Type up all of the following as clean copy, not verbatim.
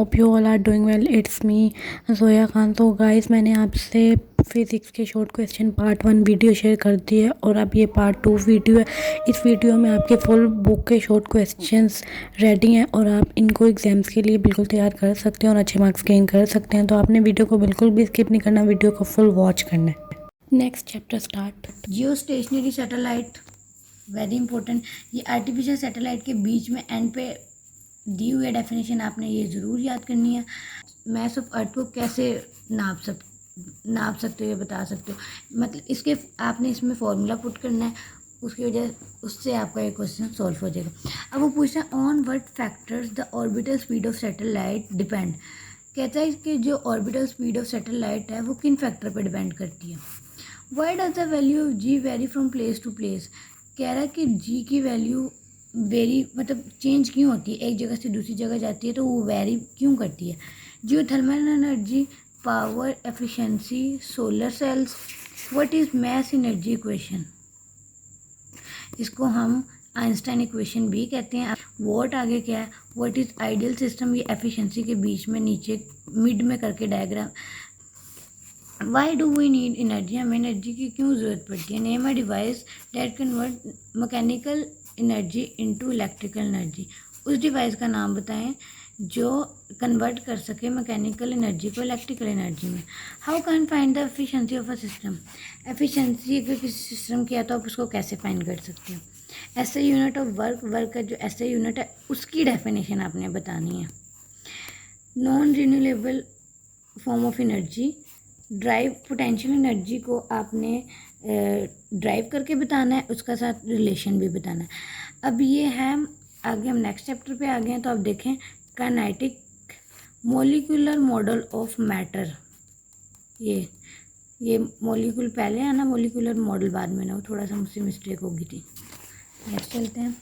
Hope you all are doing well. It's me Zoya Khan. तो guys, मैंने आपसे फिज़िक्स के short question part 1 video share कर दी है और अब ये पार्ट 2 वीडियो है। इस वीडियो में आपके फुल बुक के शॉर्ट क्वेश्चंस रेडी हैं और आप इनको एग्जाम्स के लिए बिल्कुल तैयार कर सकते हैं और अच्छे मार्क्स गेन कर सकते हैं। तो आपने वीडियो को बिल्कुल भी स्किप नहीं करना, वीडियो को फुल वॉच करना है। Next chapter start. जियो स्टेशनरी सैटेलाइट, वेरी इंपॉर्टेंट। ये आर्टिफिशियल सैटेलाइट के बीच में एंड पे दी हुई डेफिनेशन आपने ये ज़रूर याद करनी है। मैस ऑफ अर्थ को कैसे नाप सकते हो, ये बता सकते हो, मतलब इसके आपने इसमें फॉर्मूला पुट करना है, उसकी वजह उससे आपका ये क्वेश्चन सॉल्व हो जाएगा। अब वो पूछता है on what factors the orbital speed of satellite depend. कहता है कि जो ऑर्बिटल स्पीड ऑफ सैटेलाइट है वो किन फैक्टर पर डिपेंड करती है। Why does the value of G vary from place to place. कह रहा है कि जी की वैल्यू वेरी मतलब चेंज क्यों होती है, एक जगह से दूसरी जगह जाती है तो वो वेरी क्यों करती है। Geothermal energy, power efficiency, solar cells, what is mass energy equation. इसको हम आइंस्टाइन इक्वेशन भी कहते हैं। वॉट आगे क्या है, व्हाट इज़ आइडियल सिस्टम, ये एफिशिएंसी के बीच में नीचे मिड में करके diagram. Why do we need energy, हमें एनर्जी की क्यों ज़रूरत पड़ती है। Name a device that convert mechanical energy into electrical energy. उस डिवाइस का नाम बताएं जो कन्वर्ट कर सके मैकेनिकल एनर्जी को इलेक्ट्रिकल एनर्जी में। How can find the efficiency of a system. Efficiency अगर किसी सिस्टम की है तो आप उसको कैसे फाइंड कर सकते हो। SI unit of work, work का जो एसआई यूनिट है उसकी डेफिनेशन आपने बतानी है। Non renewable form of energy, drive potential energy को आपने ड्राइव करके बताना है, उसका साथ रिलेशन भी बताना है। अब ये है आगे, हम नेक्स्ट चैप्टर पे आ गए हैं। तो आप देखें kinetic molecular model of matter. ये मॉलिक्यूल पहले है ना, मॉलिक्यूलर मॉडल बाद में ना, वो थोड़ा सा मुझसे मिस्टेक हो गई थी। नेक्स्ट चलते हैं।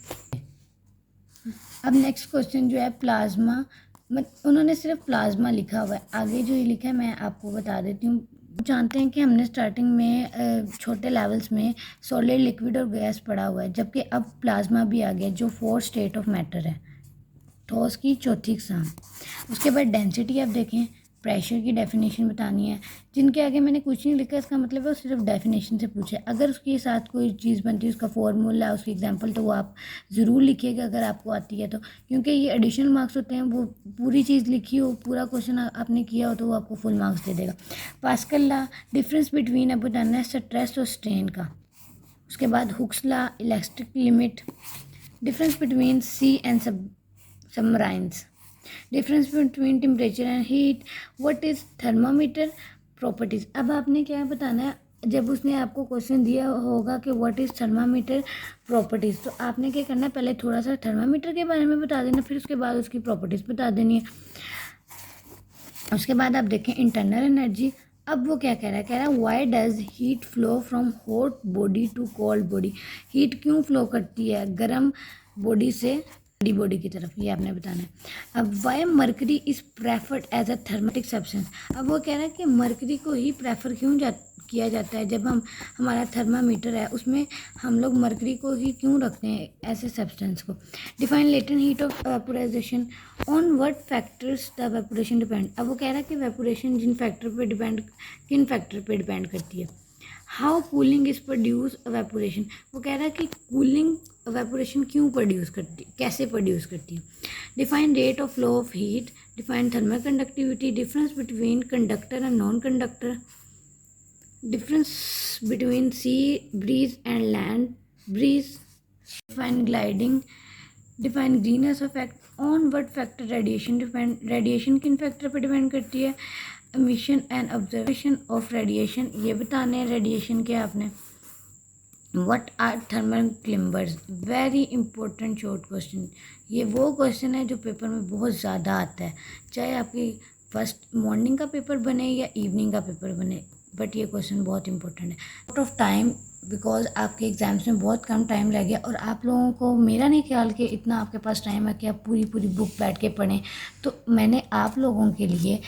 अब नेक्स्ट क्वेश्चन जो है प्लाज्मा, उन्होंने सिर्फ प्लाज्मा लिखा हुआ है, आगे जो ये लिखा है मैं आपको बता देती हूँ। जानते हैं कि हमने स्टार्टिंग में छोटे लेवल्स में सॉलिड, लिक्विड और गैस पढ़ा हुआ है, जबकि अब प्लाज्मा भी आ गया जो 4 स्टेट ऑफ मैटर है, ठोस की चौथी इकसाम। उसके बाद डेंसिटी आप देखें, प्रेशर की डेफिनेशन बतानी है। जिनके आगे मैंने कुछ नहीं लिखा, इसका मतलब है वो सिर्फ डेफिनेशन से पूछे। अगर उसके साथ कोई चीज़ बनती है, उसका फॉर्मूला, उसकी एग्जांपल, तो वो आप ज़रूर लिखिएगा अगर आपको आती है तो, क्योंकि ये एडिशनल मार्क्स होते हैं। वो पूरी चीज़ लिखी हो, पूरा क्वेश्चन आपने किया हो तो वो आपको फुल मार्क्स दे देगा। पास्कल ला, डिफरेंस बिटवीन अब बताना है स्ट्रेस और स्ट्रेन का। उसके बाद Hooke's law, elastic limit, difference between sea and submarines, difference between temperature and heat, what is thermometer properties. अब आपने क्या बताना है, जब उसने आपको क्वेश्चन दिया होगा कि व्हाट इज़ थर्मामीटर प्रॉपर्टीज़, तो आपने क्या करना है, पहले थोड़ा सा थर्मामीटर के बारे में बता देना, फिर उसके बाद उसकी प्रॉपर्टीज़ बता देनी है। उसके बाद आप देखें इंटरनल एनर्जी। अब वो क्या कह रहा है, कह रहा है why does heat flow from hot body to cold body. Heat क्यों फ्लो करती है गर्म बॉडी से ठंडी बॉडी की तरफ, ये आपने बताना है। अब why mercury is preferred as a thermometric substance. अब वो कह रहा है कि मर्करी को ही प्रेफर क्यों किया जाता है, जब हमारा थर्मामीटर है उसमें हम लोग मर्करी को ही क्यों रखते हैं ऐसे सब्सटेंस को। Define latent heat of vaporisation, on what factors the evaporation depend. अब वो कह रहा है कि वेपोरेशन किन फैक्टर पे डिपेंड करती है। How cooling is produce evaporation. वो कह रहा है कि कूलिंग वेपोरेशन क्यों प्रोड्यूस करती है, कैसे प्रोड्यूस करती है। Define rate of flow of heat, define thermal conductivity, difference between conductor and non conductor, difference between sea breeze and land breeze, define gliding, define greenhouse effect, on what factor radiation depend, radiation किन factor पे depend करती है। emission and observation of radiation, ये बताने हैं radiation के आपने। what are thermal climbers, very important short question. ये वो क्वेश्चन है जो पेपर में बहुत ज़्यादा आता है, चाहे आपकी फर्स्ट मॉर्निंग का पेपर बने या इवनिंग का पेपर बने, बट ये क्वेश्चन बहुत इंपॉर्टेंट है। आउट ऑफ टाइम, बिकॉज आपके एग्जाम्स में बहुत कम टाइम लग गया और आप लोगों को मेरा नहीं ख्याल कि इतना आपके पास टाइम है कि आप पूरी बुक बैठ के पढ़ें, तो मैंने आप लोगों के लिए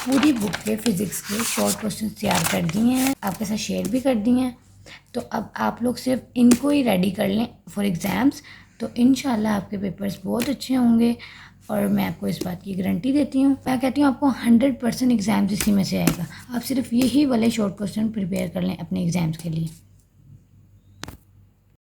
पूरी बुक के फिज़िक्स के शॉर्ट क्वेश्चन तैयार कर दिए हैं, आपके साथ शेयर भी कर दिए हैं। तो अब आप लोग सिर्फ इनको ही रेडी कर लें फॉर एग्ज़ाम्स, तो इंशाल्लाह आपके पेपर्स बहुत अच्छे होंगे। और मैं आपको इस बात की गारंटी देती हूँ। मैं कहती हूँ आपको 100% एग्ज़ाम्स इसी में से आएगा। आप सिर्फ यही वाले शॉर्ट क्वेश्चन प्रिपेयर कर लें अपने एग्ज़ाम्स के लिए।